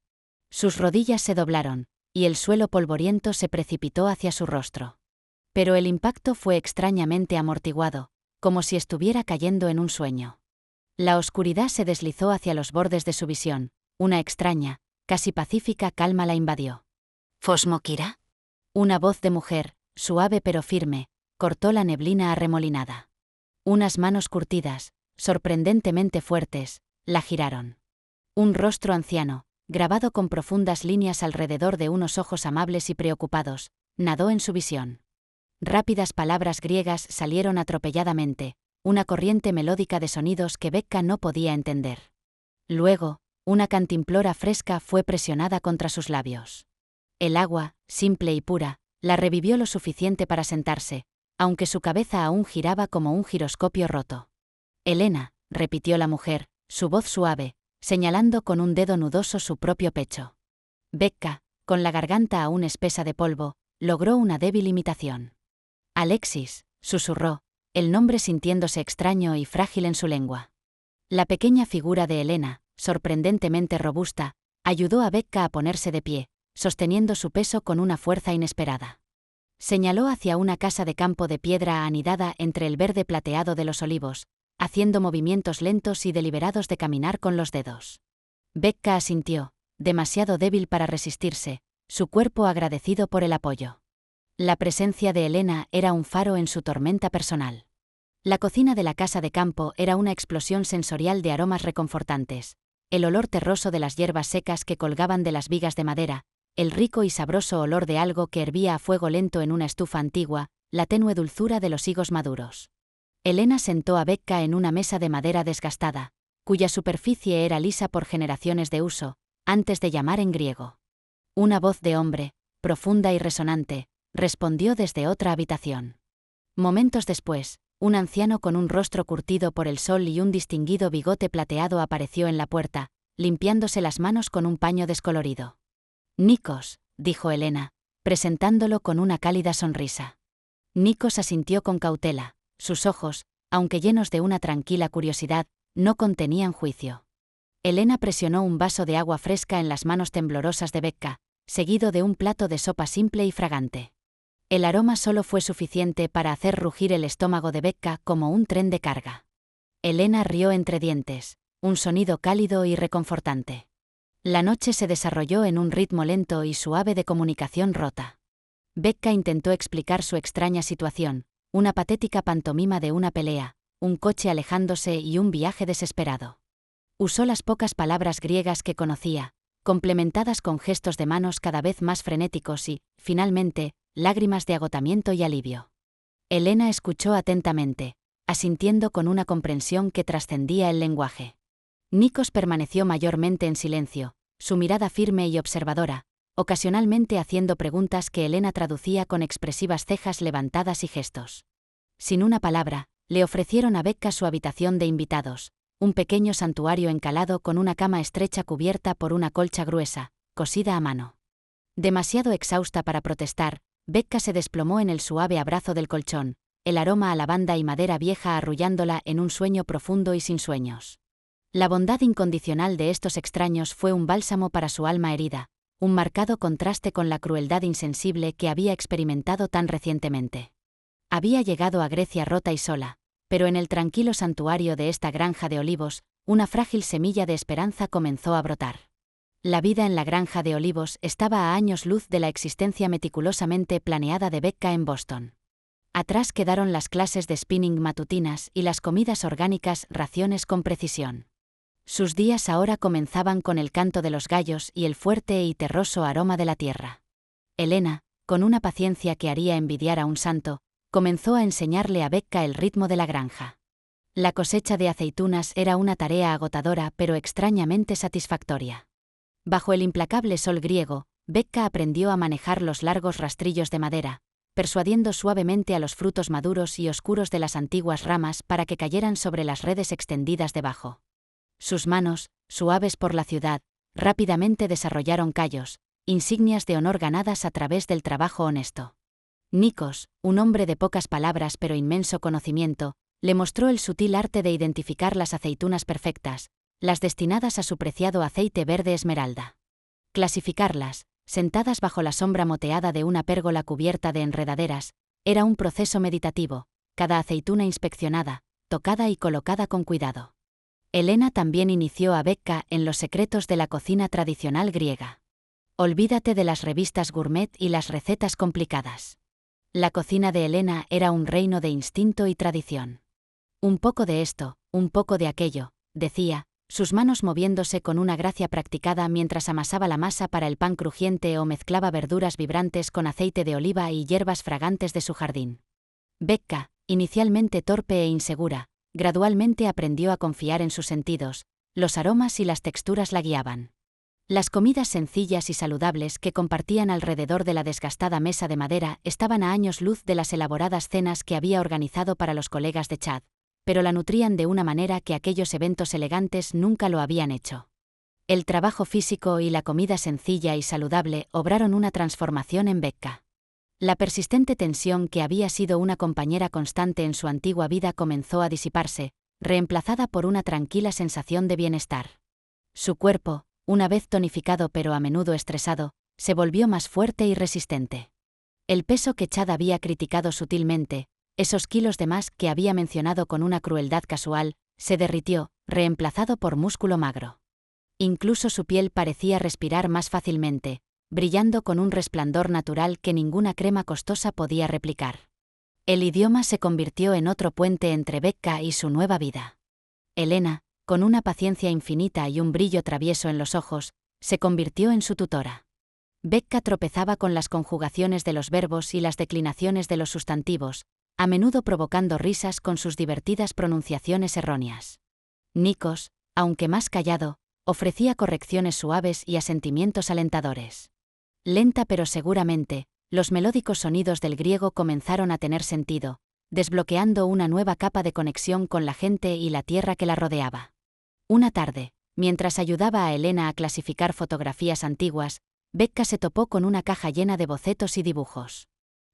S1: Sus rodillas se doblaron, y el suelo polvoriento se precipitó hacia su rostro. Pero el impacto fue extrañamente amortiguado, como si estuviera cayendo en un sueño. La oscuridad se deslizó hacia los bordes de su visión, una extraña, casi pacífica calma la invadió. ¿Fosmokira? Una voz de mujer, suave pero firme, cortó la neblina arremolinada. Unas manos curtidas, sorprendentemente fuertes, la giraron. Un rostro anciano, grabado con profundas líneas alrededor de unos ojos amables y preocupados, nadó en su visión. Rápidas palabras griegas salieron atropelladamente, una corriente melódica de sonidos que Becca no podía entender. Luego, una cantimplora fresca fue presionada contra sus labios. El agua, simple y pura, la revivió lo suficiente para sentarse, aunque su cabeza aún giraba como un giroscopio roto. «Elena», repitió la mujer, su voz suave, señalando con un dedo nudoso su propio pecho. Becca, con la garganta aún espesa de polvo, logró una débil imitación. «Alexis», susurró, el nombre sintiéndose extraño y frágil en su lengua. La pequeña figura de Elena, sorprendentemente robusta, ayudó a Becca a ponerse de pie, sosteniendo su peso con una fuerza inesperada. Señaló hacia una casa de campo de piedra anidada entre el verde plateado de los olivos, haciendo movimientos lentos y deliberados de caminar con los dedos. Becca asintió, demasiado débil para resistirse, su cuerpo agradecido por el apoyo. La presencia de Elena era un faro en su tormenta personal. La cocina de la casa de campo era una explosión sensorial de aromas reconfortantes, el olor terroso de las hierbas secas que colgaban de las vigas de madera, el rico y sabroso olor de algo que hervía a fuego lento en una estufa antigua, la tenue dulzura de los higos maduros. Elena sentó a Becca en una mesa de madera desgastada, cuya superficie era lisa por generaciones de uso, antes de llamar en griego. Una voz de hombre, profunda y resonante, respondió desde otra habitación. Momentos después, un anciano con un rostro curtido por el sol y un distinguido bigote plateado apareció en la puerta, limpiándose las manos con un paño descolorido. «Nikos», dijo Elena, presentándolo con una cálida sonrisa. Nikos asintió con cautela. Sus ojos, aunque llenos de una tranquila curiosidad, no contenían juicio. Elena presionó un vaso de agua fresca en las manos temblorosas de Becca, seguido de un plato de sopa simple y fragante. El aroma solo fue suficiente para hacer rugir el estómago de Becca como un tren de carga. Elena rió entre dientes, un sonido cálido y reconfortante. La noche se desarrolló en un ritmo lento y suave de comunicación rota. Becca intentó explicar su extraña situación, una patética pantomima de una pelea, un coche alejándose y un viaje desesperado. Usó las pocas palabras griegas que conocía, complementadas con gestos de manos cada vez más frenéticos y, finalmente, lágrimas de agotamiento y alivio. Elena escuchó atentamente, asintiendo con una comprensión que trascendía el lenguaje. Nikos permaneció mayormente en silencio, su mirada firme y observadora, ocasionalmente haciendo preguntas que Elena traducía con expresivas cejas levantadas y gestos. Sin una palabra, le ofrecieron a Becca su habitación de invitados, un pequeño santuario encalado con una cama estrecha cubierta por una colcha gruesa, cosida a mano. Demasiado exhausta para protestar, Becca se desplomó en el suave abrazo del colchón, el aroma a lavanda y madera vieja arrullándola en un sueño profundo y sin sueños. La bondad incondicional de estos extraños fue un bálsamo para su alma herida, un marcado contraste con la crueldad insensible que había experimentado tan recientemente. Había llegado a Grecia rota y sola, pero en el tranquilo santuario de esta granja de olivos, una frágil semilla de esperanza comenzó a brotar. La vida en la granja de olivos estaba a años luz de la existencia meticulosamente planeada de Becca en Boston. Atrás quedaron las clases de spinning matutinas y las comidas orgánicas, raciones con precisión. Sus días ahora comenzaban con el canto de los gallos y el fuerte y terroso aroma de la tierra. Elena, con una paciencia que haría envidiar a un santo, comenzó a enseñarle a Becca el ritmo de la granja. La cosecha de aceitunas era una tarea agotadora pero extrañamente satisfactoria. Bajo el implacable sol griego, Becca aprendió a manejar los largos rastrillos de madera, persuadiendo suavemente a los frutos maduros y oscuros de las antiguas ramas para que cayeran sobre las redes extendidas debajo. Sus manos, suaves por la ciudad, rápidamente desarrollaron callos, insignias de honor ganadas a través del trabajo honesto. Nikos, un hombre de pocas palabras pero inmenso conocimiento, le mostró el sutil arte de identificar las aceitunas perfectas, las destinadas a su preciado aceite verde esmeralda. Clasificarlas, sentadas bajo la sombra moteada de una pérgola cubierta de enredaderas, era un proceso meditativo, cada aceituna inspeccionada, tocada y colocada con cuidado. Elena también inició a Becca en los secretos de la cocina tradicional griega. Olvídate de las revistas gourmet y las recetas complicadas. La cocina de Elena era un reino de instinto y tradición. Un poco de esto, un poco de aquello, decía, sus manos moviéndose con una gracia practicada mientras amasaba la masa para el pan crujiente o mezclaba verduras vibrantes con aceite de oliva y hierbas fragantes de su jardín. Becca, inicialmente torpe e insegura, gradualmente aprendió a confiar en sus sentidos, los aromas y las texturas la guiaban. Las comidas sencillas y saludables que compartían alrededor de la desgastada mesa de madera estaban a años luz de las elaboradas cenas que había organizado para los colegas de Chad, pero la nutrían de una manera que aquellos eventos elegantes nunca lo habían hecho. El trabajo físico y la comida sencilla y saludable obraron una transformación en Becca. La persistente tensión que había sido una compañera constante en su antigua vida comenzó a disiparse, reemplazada por una tranquila sensación de bienestar. Su cuerpo, una vez tonificado pero a menudo estresado, se volvió más fuerte y resistente. El peso que Chad había criticado sutilmente, esos kilos de más que había mencionado con una crueldad casual, se derritió, reemplazado por músculo magro. Incluso su piel parecía respirar más fácilmente, brillando con un resplandor natural que ninguna crema costosa podía replicar. El idioma se convirtió en otro puente entre Becca y su nueva vida. Elena, con una paciencia infinita y un brillo travieso en los ojos, se convirtió en su tutora. Becca tropezaba con las conjugaciones de los verbos y las declinaciones de los sustantivos, a menudo provocando risas con sus divertidas pronunciaciones erróneas. Nikos, aunque más callado, ofrecía correcciones suaves y asentimientos alentadores. Lenta pero seguramente, los melódicos sonidos del griego comenzaron a tener sentido, desbloqueando una nueva capa de conexión con la gente y la tierra que la rodeaba. Una tarde, mientras ayudaba a Elena a clasificar fotografías antiguas, Becca se topó con una caja llena de bocetos y dibujos.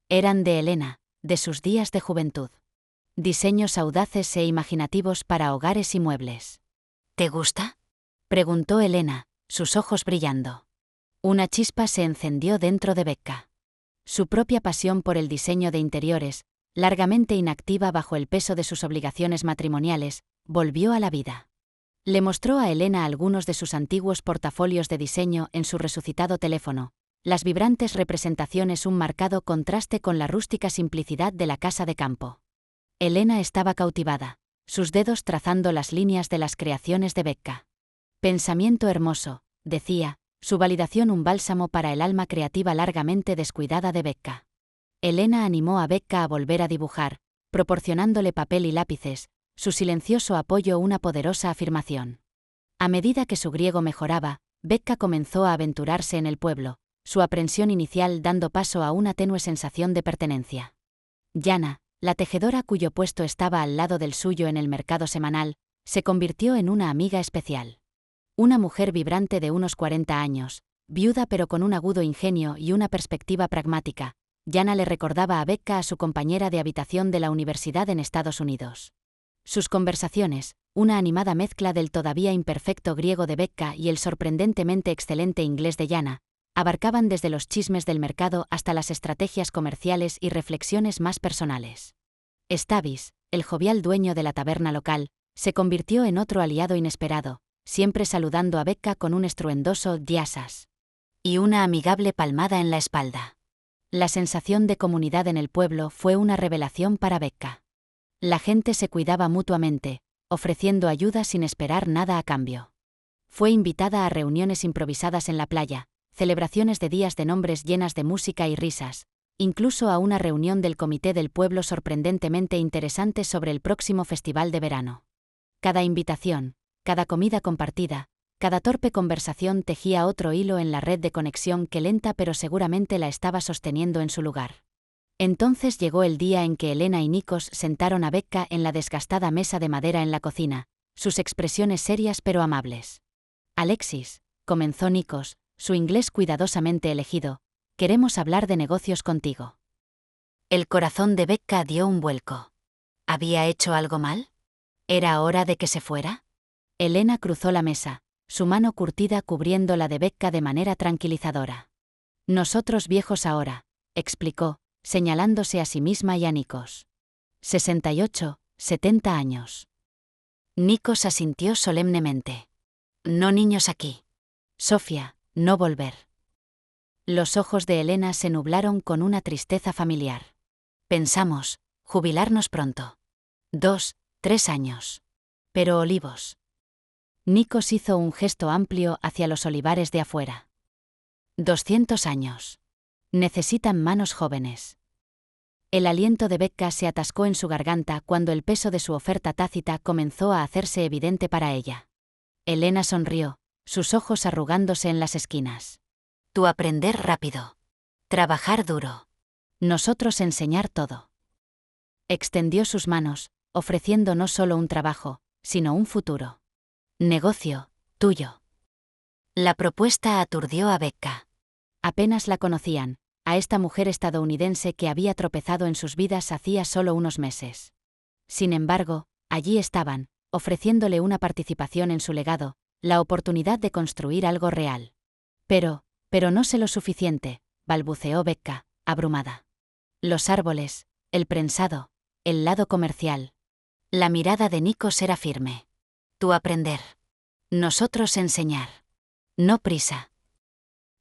S1: Eran de Elena, de sus días de juventud. Diseños audaces e imaginativos para hogares y muebles. ¿Te gusta?, preguntó Elena, sus ojos brillando. Una chispa se encendió dentro de Becca. Su propia pasión por el diseño de interiores, largamente inactiva bajo el peso de sus obligaciones matrimoniales, volvió a la vida. Le mostró a Elena algunos de sus antiguos portafolios de diseño en su resucitado teléfono, las vibrantes representaciones un marcado contraste con la rústica simplicidad de la casa de campo. Elena estaba cautivada, sus dedos trazando las líneas de las creaciones de Becca. Pensamiento hermoso, decía, su validación un bálsamo para el alma creativa largamente descuidada de Becca. Elena animó a Becca a volver a dibujar, proporcionándole papel y lápices, su silencioso apoyo una poderosa afirmación. A medida que su griego mejoraba, Becca comenzó a aventurarse en el pueblo, su aprensión inicial dando paso a una tenue sensación de pertenencia. Yana, la tejedora cuyo puesto estaba al lado del suyo en el mercado semanal, se convirtió en una amiga especial. Una mujer vibrante de unos 40 años, viuda pero con un agudo ingenio y una perspectiva pragmática, Yana le recordaba a Becca a su compañera de habitación de la universidad en Estados Unidos. Sus conversaciones, una animada mezcla del todavía imperfecto griego de Becca y el sorprendentemente excelente inglés de Yana, abarcaban desde los chismes del mercado hasta las estrategias comerciales y reflexiones más personales. Stavis, el jovial dueño de la taberna local, se convirtió en otro aliado inesperado, siempre saludando a Becca con un estruendoso «diasas» y una amigable palmada en la espalda. La sensación de comunidad en el pueblo fue una revelación para Becca. La gente se cuidaba mutuamente, ofreciendo ayuda sin esperar nada a cambio. Fue invitada a reuniones improvisadas en la playa, celebraciones de días de nombres llenas de música y risas, incluso a una reunión del comité del pueblo sorprendentemente interesante sobre el próximo festival de verano. Cada invitación, cada comida compartida, cada torpe conversación tejía otro hilo en la red de conexión que lenta pero seguramente la estaba sosteniendo en su lugar. Entonces llegó el día en que Elena y Nikos sentaron a Becca en la desgastada mesa de madera en la cocina, sus expresiones serias pero amables. «Alexis», comenzó Nikos, su inglés cuidadosamente elegido, «queremos hablar de negocios contigo». El corazón de Becca dio un vuelco. ¿Había hecho algo mal? ¿Era hora de que se fuera? Elena cruzó la mesa, su mano curtida cubriendo la de Becca de manera tranquilizadora. «Nosotros viejos ahora», explicó, señalándose a sí misma y a Nikos. 68, 70 años. Nikos asintió solemnemente. «No niños aquí. Sofía, no volver». Los ojos de Elena se nublaron con una tristeza familiar. «Pensamos, jubilarnos pronto. 2, 3 años. Pero olivos». Nikos hizo un gesto amplio hacia los olivares de afuera. 200 años. Necesitan manos jóvenes. El aliento de Becca se atascó en su garganta cuando el peso de su oferta tácita comenzó a hacerse evidente para ella. Elena sonrió, sus ojos arrugándose en las esquinas. «Tú aprender rápido. Trabajar duro. Nosotros enseñar todo». Extendió sus manos, ofreciendo no solo un trabajo, sino un futuro. «Negocio, tuyo». La propuesta aturdió a Becca. Apenas la conocían, a esta mujer estadounidense que había tropezado en sus vidas hacía solo unos meses. Sin embargo, allí estaban, ofreciéndole una participación en su legado, la oportunidad de construir algo real. Pero no sé lo suficiente», balbuceó Becca, abrumada. Los árboles, el prensado, el lado comercial. La mirada de Nikos era firme. «Tú aprender. Nosotros enseñar. No prisa».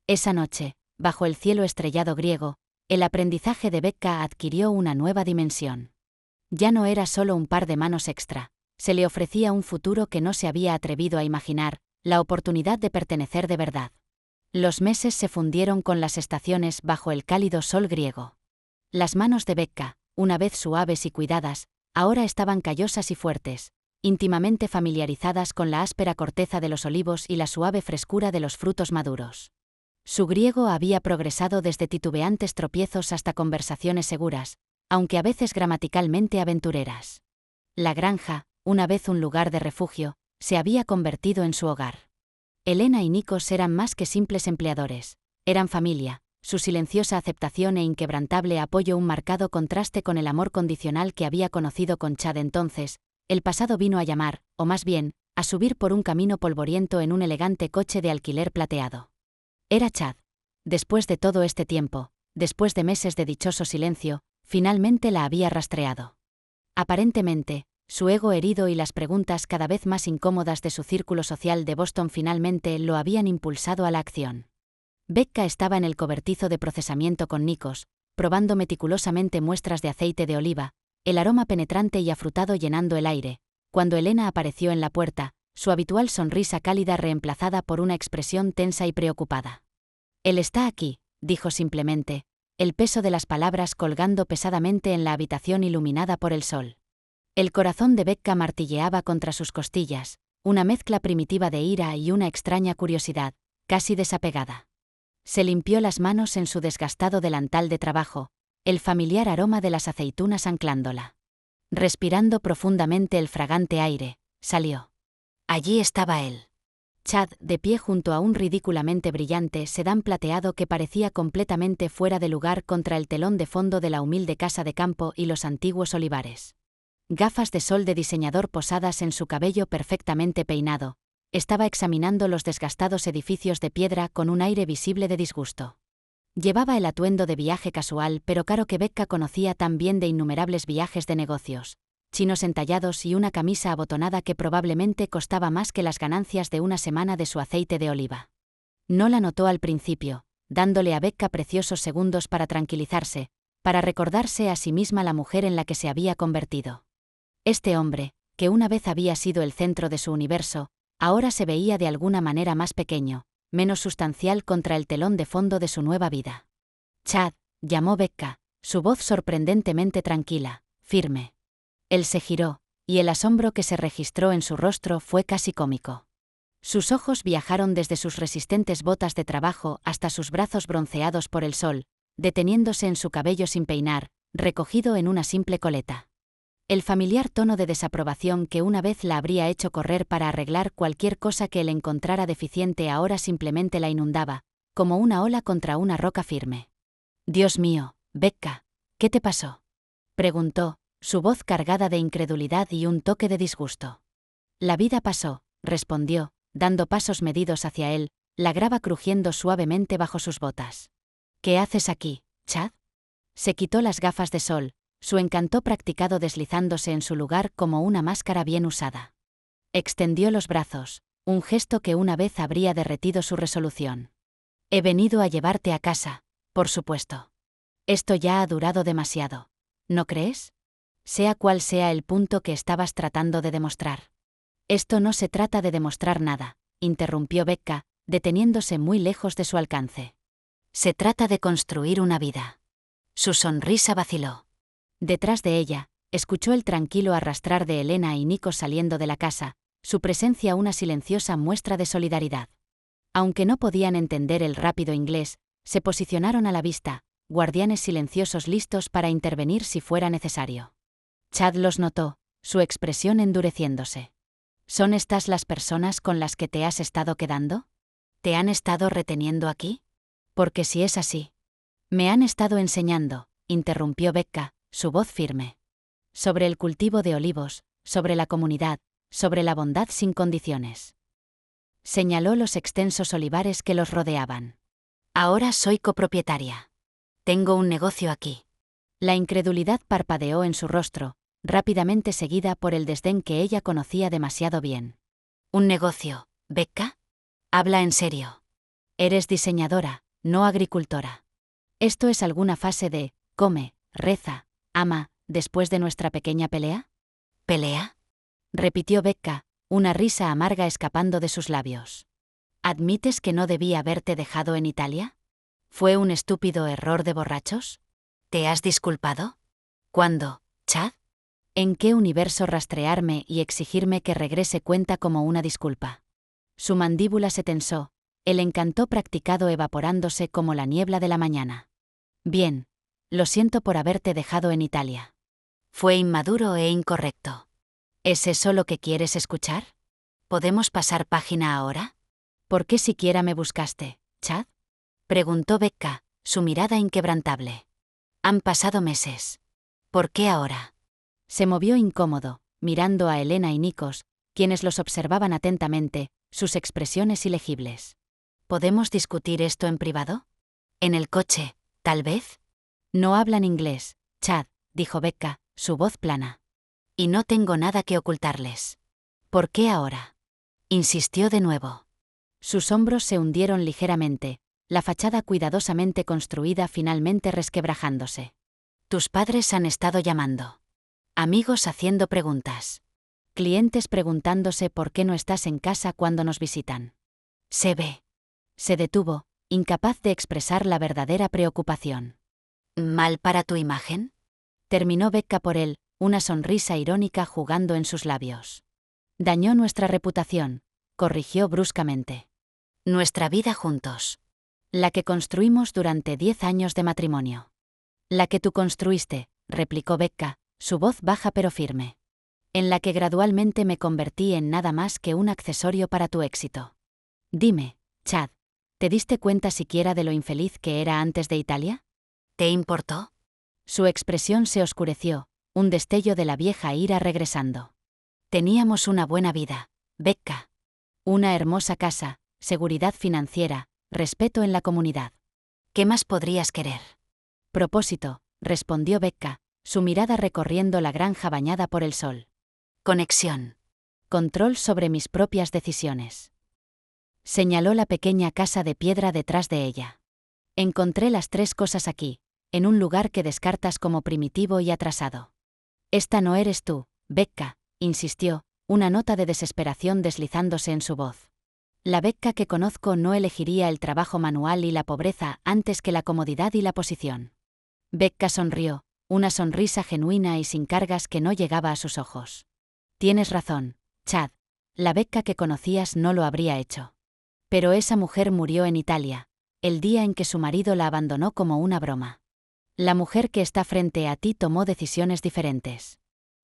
S1: Esa noche, bajo el cielo estrellado griego, el aprendizaje de Becca adquirió una nueva dimensión. Ya no era solo un par de manos extra, se le ofrecía un futuro que no se había atrevido a imaginar, la oportunidad de pertenecer de verdad. Los meses se fundieron con las estaciones bajo el cálido sol griego. Las manos de Becca, una vez suaves y cuidadas, ahora estaban callosas y fuertes, íntimamente familiarizadas con la áspera corteza de los olivos y la suave frescura de los frutos maduros. Su griego había progresado desde titubeantes tropiezos hasta conversaciones seguras, aunque a veces gramaticalmente aventureras. La granja, una vez un lugar de refugio, se había convertido en su hogar. Elena y Nikos eran más que simples empleadores, eran familia, su silenciosa aceptación e inquebrantable apoyo un marcado contraste con el amor condicional que había conocido con Chad entonces. El pasado vino a llamar, o más bien, a subir por un camino polvoriento en un elegante coche de alquiler plateado. Era Chad. Después de todo este tiempo, después de meses de dichoso silencio, finalmente la había rastreado. Aparentemente, su ego herido y las preguntas cada vez más incómodas de su círculo social de Boston finalmente lo habían impulsado a la acción. Becca estaba en el cobertizo de procesamiento con Nikos, probando meticulosamente muestras de aceite de oliva, el aroma penetrante y afrutado llenando el aire, cuando Elena apareció en la puerta, su habitual sonrisa cálida reemplazada por una expresión tensa y preocupada. «Él está aquí», dijo simplemente, el peso de las palabras colgando pesadamente en la habitación iluminada por el sol. El corazón de Becca martilleaba contra sus costillas, una mezcla primitiva de ira y una extraña curiosidad, casi desapegada. Se limpió las manos en su desgastado delantal de trabajo, el familiar aroma de las aceitunas anclándola. Respirando profundamente el fragante aire, salió. Allí estaba él. Chad, de pie junto a un ridículamente brillante sedán plateado que parecía completamente fuera de lugar contra el telón de fondo de la humilde casa de campo y los antiguos olivares. Gafas de sol de diseñador posadas en su cabello perfectamente peinado, estaba examinando los desgastados edificios de piedra con un aire visible de disgusto. Llevaba el atuendo de viaje casual pero caro que Becca conocía tan bien de innumerables viajes de negocios, chinos entallados y una camisa abotonada que probablemente costaba más que las ganancias de una semana de su aceite de oliva. No la notó al principio, dándole a Becca preciosos segundos para tranquilizarse, para recordarse a sí misma la mujer en la que se había convertido. Este hombre, que una vez había sido el centro de su universo, ahora se veía de alguna manera más pequeño, menos sustancial contra el telón de fondo de su nueva vida. «Chad», llamó Becca, su voz sorprendentemente tranquila, firme. Él se giró, y el asombro que se registró en su rostro fue casi cómico. Sus ojos viajaron desde sus resistentes botas de trabajo hasta sus brazos bronceados por el sol, deteniéndose en su cabello sin peinar, recogido en una simple coleta. El familiar tono de desaprobación que una vez la habría hecho correr para arreglar cualquier cosa que él encontrara deficiente ahora simplemente la inundaba, como una ola contra una roca firme. «Dios mío, Becca, ¿qué te pasó?», preguntó, su voz cargada de incredulidad y un toque de disgusto. «La vida pasó», respondió, dando pasos medidos hacia él, la grava crujiendo suavemente bajo sus botas. «¿Qué haces aquí, Chad?». Se quitó las gafas de sol, su encanto practicado deslizándose en su lugar como una máscara bien usada. Extendió los brazos, un gesto que una vez habría derretido su resolución. «He venido a llevarte a casa, por supuesto. Esto ya ha durado demasiado, ¿no crees? Sea cual sea el punto que estabas tratando de demostrar». «Esto no se trata de demostrar nada», interrumpió Becca, deteniéndose muy lejos de su alcance. «Se trata de construir una vida». Su sonrisa vaciló. Detrás de ella, escuchó el tranquilo arrastrar de Elena y Nikos saliendo de la casa, su presencia una silenciosa muestra de solidaridad. Aunque no podían entender el rápido inglés, se posicionaron a la vista, guardianes silenciosos listos para intervenir si fuera necesario. Chad los notó, su expresión endureciéndose. «¿Son estas las personas con las que te has estado quedando? ¿Te han estado reteniendo aquí? Porque si es así». «Me han estado enseñando», interrumpió Becca, su voz firme. «Sobre el cultivo de olivos, sobre la comunidad, sobre la bondad sin condiciones». Señaló los extensos olivares que los rodeaban. «Ahora soy copropietaria. Tengo un negocio aquí». La incredulidad parpadeó en su rostro, rápidamente seguida por el desdén que ella conocía demasiado bien. «¿Un negocio, Becca? Habla en serio. Eres diseñadora, no agricultora. ¿Esto es alguna fase de come, reza, ama, después de nuestra pequeña pelea?» «¿Pelea?», repitió Becca, una risa amarga escapando de sus labios. «¿Admites que no debí haberte dejado en Italia? ¿Fue un estúpido error de borrachos? ¿Te has disculpado?». ¿Cuándo, Chad? ¿En qué universo rastrearme y exigirme que regrese cuenta como una disculpa? Su mandíbula se tensó, el encanto practicado evaporándose como la niebla de la mañana. Bien, lo siento por haberte dejado en Italia. Fue inmaduro e incorrecto. ¿Es eso lo que quieres escuchar? ¿Podemos pasar página ahora? ¿Por qué siquiera me buscaste, Chad? Preguntó Becca, su mirada inquebrantable. Han pasado meses. ¿Por qué ahora? Se movió incómodo, mirando a Elena y Nikos, quienes los observaban atentamente, sus expresiones ilegibles. ¿Podemos discutir esto en privado? ¿En el coche, tal vez? No hablan inglés, Chad, dijo Becca, su voz plana. Y no tengo nada que ocultarles. ¿Por qué ahora? Insistió de nuevo. Sus hombros se hundieron ligeramente, la fachada cuidadosamente construida finalmente resquebrajándose. Tus padres han estado llamando. Amigos haciendo preguntas. Clientes preguntándose por qué no estás en casa cuando nos visitan. Se ve. Se detuvo, incapaz de expresar la verdadera preocupación. ¿Mal para tu imagen? Terminó Becca por él, una sonrisa irónica jugando en sus labios. Dañó nuestra reputación, corrigió bruscamente. Nuestra vida juntos. La que construimos durante 10 años de matrimonio. La que tú construiste, replicó Becca, su voz baja pero firme. En la que gradualmente me convertí en nada más que un accesorio para tu éxito. Dime, Chad, ¿te diste cuenta siquiera de lo infeliz que era antes de Italia? ¿Te importó? Su expresión se oscureció, un destello de la vieja ira regresando. Teníamos una buena vida, Becca. Una hermosa casa, seguridad financiera, respeto en la comunidad. ¿Qué más podrías querer? Propósito, respondió Becca, su mirada recorriendo la granja bañada por el sol. Conexión. Control sobre mis propias decisiones. Señaló la pequeña casa de piedra detrás de ella. Encontré las 3 cosas aquí, en un lugar que descartas como primitivo y atrasado. Esta no eres tú, Becca, insistió, una nota de desesperación deslizándose en su voz. La Becca que conozco no elegiría el trabajo manual y la pobreza antes que la comodidad y la posición. Becca sonrió, una sonrisa genuina y sin cargas que no llegaba a sus ojos. Tienes razón, Chad, la Becca que conocías no lo habría hecho. Pero esa mujer murió en Italia, el día en que su marido la abandonó como una broma. La mujer que está frente a ti tomó decisiones diferentes.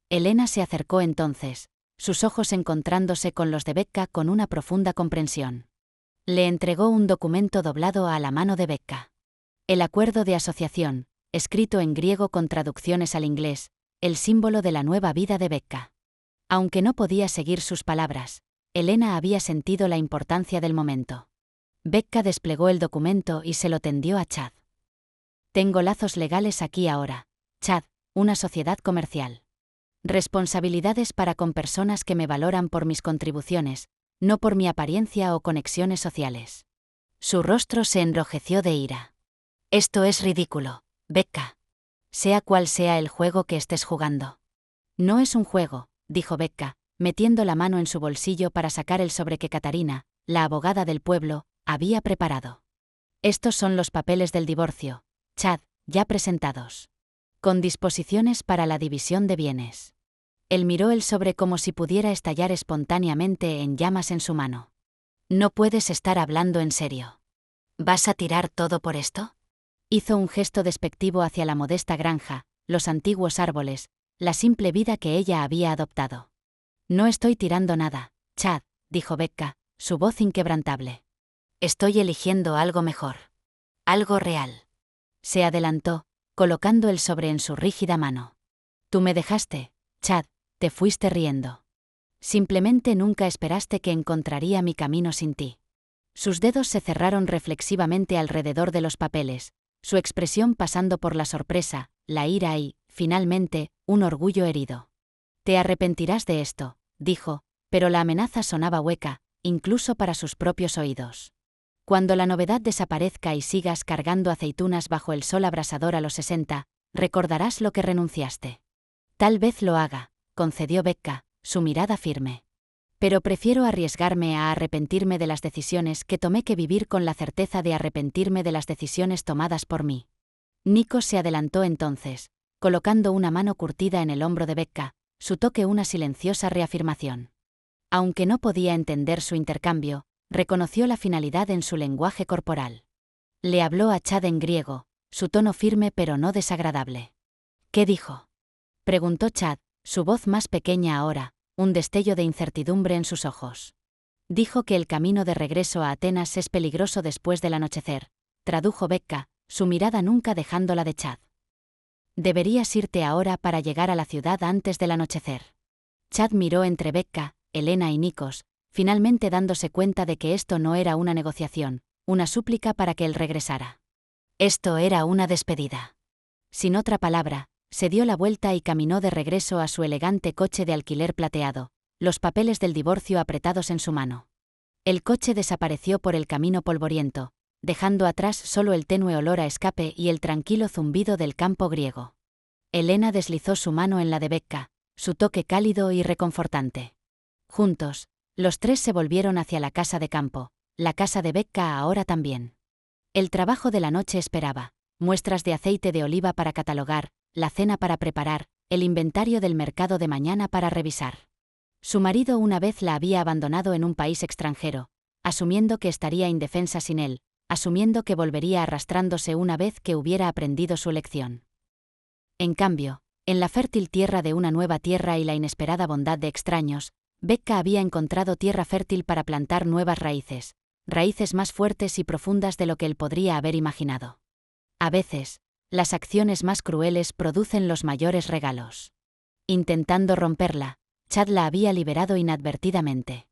S1: Elena se acercó entonces, sus ojos encontrándose con los de Becca con una profunda comprensión. Le entregó un documento doblado a la mano de Becca. El acuerdo de asociación, escrito en griego con traducciones al inglés, el símbolo de la nueva vida de Becca. Aunque no podía seguir sus palabras, Elena había sentido la importancia del momento. Becca desplegó el documento y se lo tendió a Chad. Tengo lazos legales aquí ahora, Chad, una sociedad comercial. Responsabilidades para con personas que me valoran por mis contribuciones, no por mi apariencia o conexiones sociales. Su rostro se enrojeció de ira. Esto es ridículo, Becca. Sea cual sea el juego que estés jugando. No es un juego, dijo Becca, metiendo la mano en su bolsillo para sacar el sobre que Catarina, la abogada del pueblo, había preparado. Estos son los papeles del divorcio, Chad, ya presentados. Con disposiciones para la división de bienes. Él miró el sobre como si pudiera estallar espontáneamente en llamas en su mano. No puedes estar hablando en serio. ¿Vas a tirar todo por esto? Hizo un gesto despectivo hacia la modesta granja, los antiguos árboles, la simple vida que ella había adoptado. No estoy tirando nada, Chad, dijo Becca, su voz inquebrantable. Estoy eligiendo algo mejor. Algo real. Se adelantó, colocando el sobre en su rígida mano. Tú me dejaste, Chad, te fuiste riendo. Simplemente nunca esperaste que encontraría mi camino sin ti. Sus dedos se cerraron reflexivamente alrededor de los papeles, su expresión pasando por la sorpresa, la ira y, finalmente, un orgullo herido. Te arrepentirás de esto, dijo, pero la amenaza sonaba hueca, incluso para sus propios oídos. Cuando la novedad desaparezca y sigas cargando aceitunas bajo el sol abrasador a los 60, recordarás lo que renunciaste. Tal vez lo haga, concedió Becca, su mirada firme. Pero prefiero arriesgarme a arrepentirme de las decisiones que tomé que vivir con la certeza de arrepentirme de las decisiones tomadas por mí. Nico se adelantó entonces, colocando una mano curtida en el hombro de Becca, su toque una silenciosa reafirmación. Aunque no podía entender su intercambio, reconoció la finalidad en su lenguaje corporal. Le habló a Chad en griego, su tono firme pero no desagradable. ¿Qué dijo?, preguntó Chad, su voz más pequeña ahora, un destello de incertidumbre en sus ojos. Dijo que el camino de regreso a Atenas es peligroso después del anochecer, tradujo Becca, su mirada nunca dejando la de Chad. Deberías irte ahora para llegar a la ciudad antes del anochecer. Chad miró entre Becca, Helena y Nikos, finalmente dándose cuenta de que esto no era una negociación, una súplica para que él regresara. Esto era una despedida. Sin otra palabra, se dio la vuelta y caminó de regreso a su elegante coche de alquiler plateado, los papeles del divorcio apretados en su mano. El coche desapareció por el camino polvoriento, dejando atrás solo el tenue olor a escape y el tranquilo zumbido del campo griego. Helena deslizó su mano en la de Becca, su toque cálido y reconfortante. Juntos, los tres se volvieron hacia la casa de campo, la casa de Becca ahora también. El trabajo de la noche esperaba, muestras de aceite de oliva para catalogar, la cena para preparar, el inventario del mercado de mañana para revisar. Su marido una vez la había abandonado en un país extranjero, asumiendo que estaría indefensa sin él, asumiendo que volvería arrastrándose una vez que hubiera aprendido su lección. En cambio, en la fértil tierra de una nueva tierra y la inesperada bondad de extraños, Becca había encontrado tierra fértil para plantar nuevas raíces, raíces más fuertes y profundas de lo que él podría haber imaginado. A veces, las acciones más crueles producen los mayores regalos. Intentando romperla, Chad la había liberado inadvertidamente.